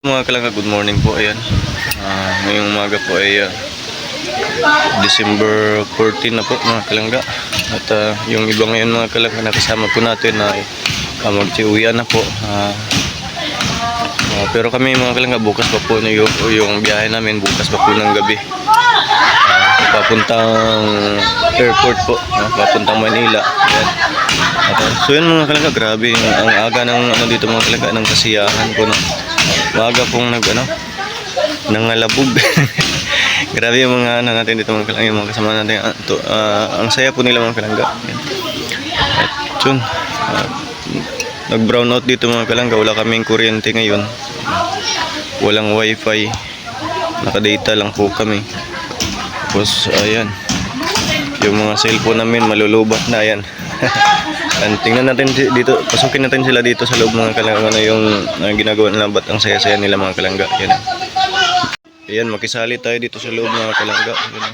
Mga kalangga, good morning po. Ayan. Ngayong umaga po ay December 14 na po mga kalangga. At yung iba ngayon mga kalangga na kasama po natin ay magsiuwian na po. Pero kami mga kalangga, bukas pa po yung biyahe namin, bukas pa po ng gabi. Papuntang airport po, papuntang Manila. Ayan. So yun mga kalangga, grabe ang aga ng dito mga kalangga, ng kasiyahan po, no? Maaga pong nangalabog. Grabe yung mga natin dito mga kalangga, yung mga kasama natin. Ang saya po nila mga kalangga. At yun, nag brown out dito mga kalangga, wala kaming kuryente ngayon, walang wifi, naka-data lang po kami. Tapos ayan, yung mga cellphone namin malulubat na. Ayan. Tingnan natin dito, pasukin natin sila dito sa loob mga kalangga, ano yung ginagawa nila, ba't ang saya-saya nila mga kalangga. Ayan. Ayan, makisali tayo dito sa loob mga kalangga. Ayan.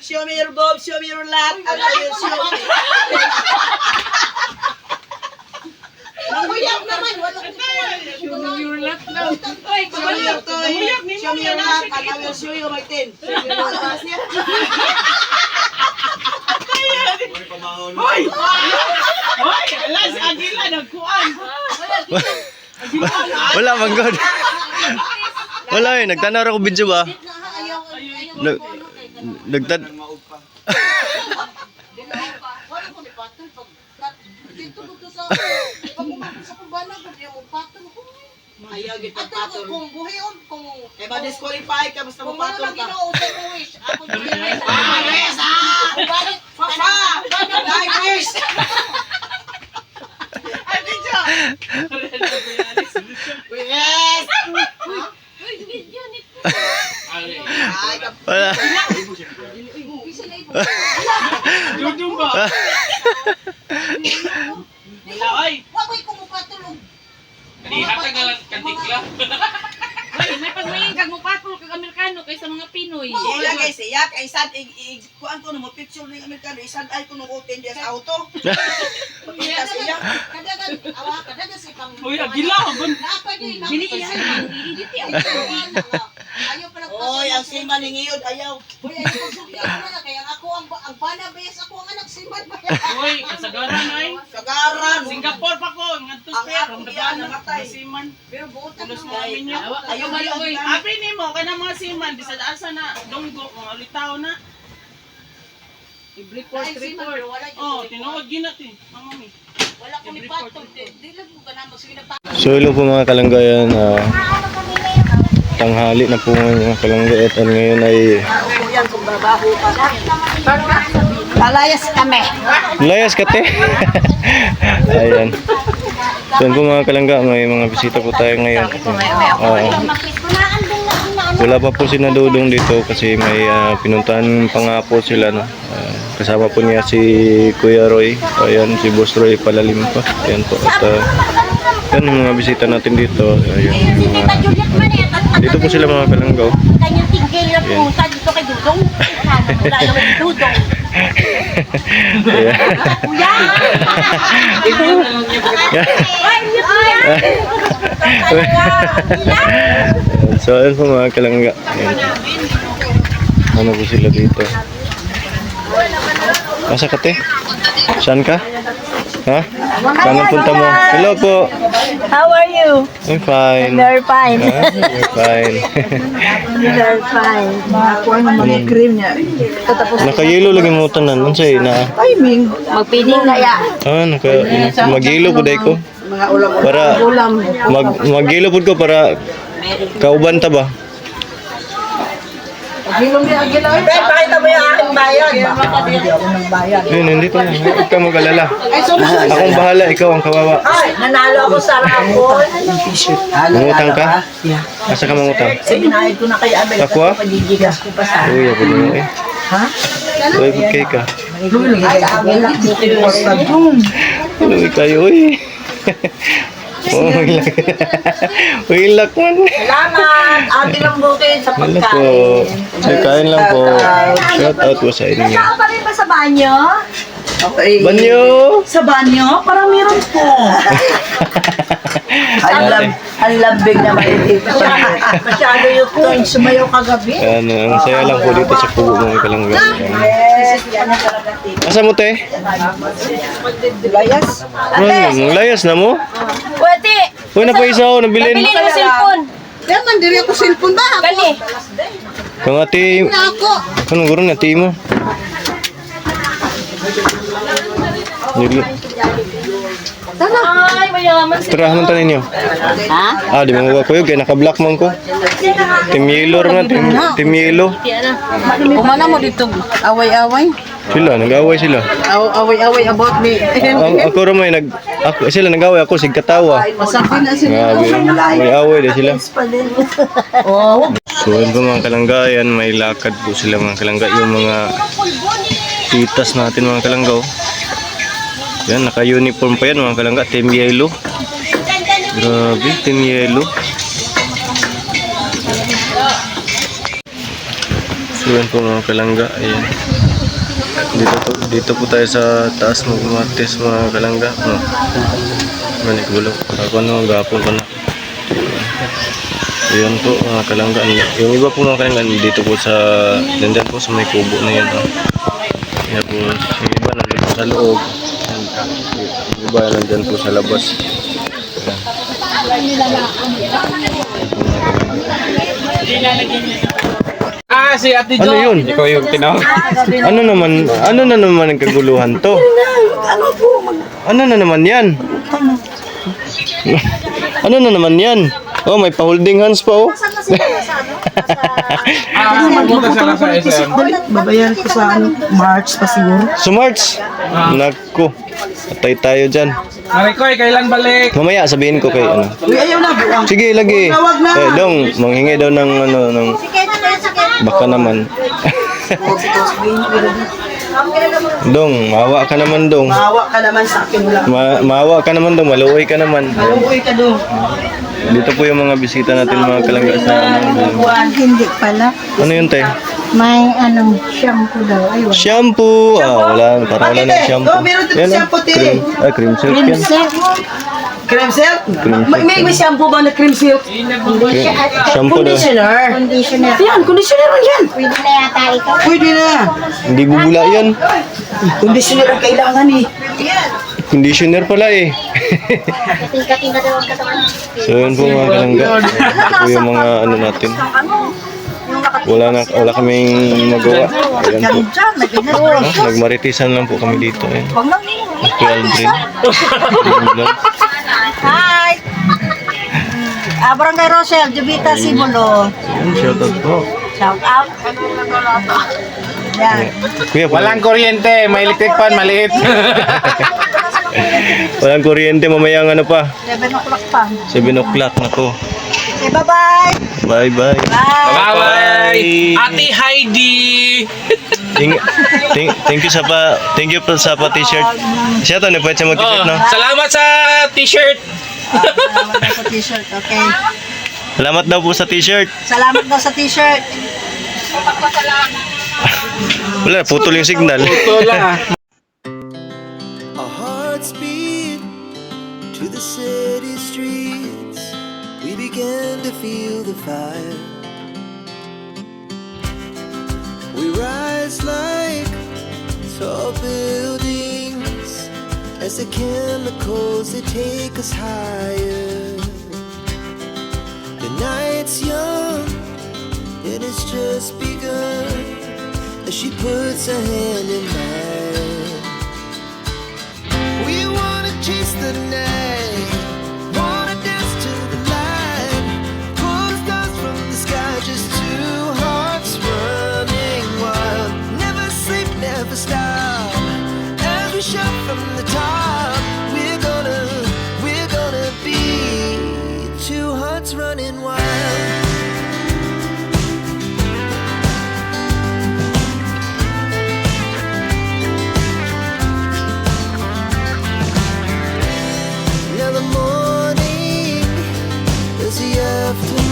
Show me your bob, show me your lat, and I will show me. Mahuyak naman, wala ko. Show me your lat now. Show me your toy, show me your lat, and I will show you my tin. Show me your lat. Hoy! Hoy! Alas, agila, nagkuhan. Wala man god. Wala eh, nagtanar ako video ba? Nagtad. Ayaw gid patol. Kung buhion kung e ba disqualify ka basta mo patol ka. Ako wish. Papa! Like wish. Adija. Yes. Wala. Dudong ba? Wala oy. Wa koy ko mo patulog. Di hatagalan kantikla. Ay, may pagmayin kag mo patol kag Amerikano kaysa mga Pinoy. Ila guys, iyak ay sad kuan ko mo picture ng Amerikano, isad ay ko nung hotel diya sa auto. Pakita siya. Kadagan si pang. Uy, agila gon. Dili iya dili Ayaw pa Oy, ang siman ni ngiyod ayaw. Uy, ayaw kaya ako ang bana bes ako ang anak siman ba. Uy, kasagaran ay. Sagaran. Singapore pa ko, ngadto Ang sa ako yan namatay. siman. Pero buot Tulos na mo amin niya. Ayaw ba Uy, abi nimo kana mga siman bisad asa na dunggo mga litaw na. report. Oh, tinuod ginati. Mami. Wala ko ni patol. Dili mo ka na magsige na. So hello po mga kalanggayan, tanghali na po mga kalangga at ngayon ay Yan kung babaho ka. Lalayas kami. layas ka te. Ayan. So po mga kalangga, may mga bisita po tayo ngayon. Wala pa po si Nadudong dito kasi may pinuntahan pa nga po sila, no? Kasama po niya si Kuya Roy. Ayan, si Boss Roy palalim pa. Ayan po. At yan ang mga bisita natin dito. Ayan, dito po sila mga kalanggaw. Kanyang tigil na pusa dito kay Dudong. Wala naman Dudong. Ayan. So ayun po mga kalangga. Ayan. Ano po sila dito? Asa ka te? Saan ka? Ha? Saan ang punta mo? Hello po. How are you? I'm fine. Very fine. You're fine. Very fine. Kuha ng mga cream niya. Nakayelo lagi mo tanan. Unsay na? Timing. Magpining na ya. Magilo po day ko. Mga ulam. Para magilo po ko para kauban ta ba? Hilong niya agila. Ben, pakita mo yung aking bayad. Hindi ako ng bayad. Hindi pa. Huwag ka mag-alala. Ay, sorry. Akong bahala, ikaw ang kawawa. Ay, nanalo ako sa rapol. Mangutang ka? Asa ka mangutang? Sinayad ko na kay Abel. Ako ah? Pagigigas ko pa sa. Uy, ako din eh. Ha? Uy, bukay ka. Ay, Abel. Uy, kayo, uy. Oh, hilak man. Salamat. Ate lang bukid sa Hello po. pagkain. Kain lang po. Shout out po sa inyo. Nasaan pa rin ba sa banyo? Okay. Banyo! Sa banyo? Parang meron po. Ang lambing na maliit. Masyado yung tuwing sumayaw kagabi. Ano, ang saya lang po dito sa Pugo mga kalangga. Yes, yan ang talaga tip. Asa mo, te? Layas. Ano, layas na mo? Pwede. Uy, napaisa ako, nabilin. Nabili mo cellphone. Kaya man, diri ako cellphone ba? Kani. Kung ati, Ako. anong guro na, ti mo? Nili. Ay, mayaman si... Tara, haman tanin niyo. Ha? Di mga ko yun, kaya naka-black man ko. Team Yellow rin na, Team Yellow. Umana mo dito, away-away. Sila, nag-away sila. Away-away about me. Ako rin may sila nag-away, ako sigkatawa. Masabi na sila. Grabe, may away din sila. Oh. So yun po mga kalanggayan, may lakad po sila mga kalangga. Yung mga titas natin mga kalanggaw. Yan, naka-uniform pa yan mga kalangga. Team Yellow. Grabe, Team Yellow. So yun po mga kalangga. Ayan. Dito po tayo sa taas magmatis mga kalangga. Manik gulo. Ako ano, gapon ko na. Ayan po mga kalangga. Yung iba po mga kalangga dito po sa nandiyan po sa may kubo na yan. Ayan po, yung iba nandito sa loob. Yung iba nandyan po sa labas. Si Ate Ano yun? Ikaw yung tinawag. Ano na naman ang kaguluhan to? Ano na naman yan? Ano na naman yan? Oh, may pa-holding hands pa oh. Magpunta siya lang sa SM. Babayaran ko sa March pa siguro. So March, naku, atay tayo dyan. Marikoy, kailan balik? Mamaya sabihin ko kay ano. Uy, ayaw na buwang. Sige, lagi. Tawag na. Dong, manghingi daw ng ano, ng baka naman. Dong, maawa ka naman dong. Maawa ka naman sa akin lang. Maawa ka naman dong, maluoy ka naman. Maluoy ka doon. Dito po yung mga bisita natin mga kalangga sa ano. Hindi pala. Ano yun te? May shampoo daw. Ay, Shampoo! Wala, parang wala ng shampoo. Oh, meron dito Yan, shampoo, te. Cream silk yan. Cream silk? Cream silk. May shampoo ba na cream silk? Shampoo daw. Conditioner. Conditioner. Yan, conditioner yan. Pwede na yata ito. Pwede na. Hindi bubula yan. Conditioner ang kailangan eh. Conditioner pala eh. Kating-kating na daw ang katawan. So yun po mga kalangga. Ito po yung mga ano natin. Wala kaming magawa. Ayan po. Nagmaritisan lang po kami dito. Eh. Kuya Aldrin. Hi! Barangay Rosel, Jubita Simulo. Ayan, shoutout po. Shout out. Yan. Kuya, Walang kuryente, may electric fan, maliit. walang kuryente mamayang ano pa. 7 o'clock pa. 7 o'clock na po. Okay, bye-bye. Bye-bye. Bye-bye! Ate Heidi! Thank you po sa pa-t-shirt. Siya to, pwede siya mag-t-shirt, no? Salamat sa t-shirt! Salamat daw sa t-shirt, okay. Salamat daw po sa t-shirt. Salamat daw sa t-shirt. Wala, putol yung signal. Our hearts beat to the city streets. We began to feel the fire. We rise like tall buildings as the chemicals they take us higher. The night's young and it's just begun as she puts her hand in mine. We wanna chase the night, wanna dance to the light, pull the stars from the sky, just two hearts running wild. Never sleep, never stop, as we shout from the top. We're gonna be two hearts running wild. Now the morning is the afternoon.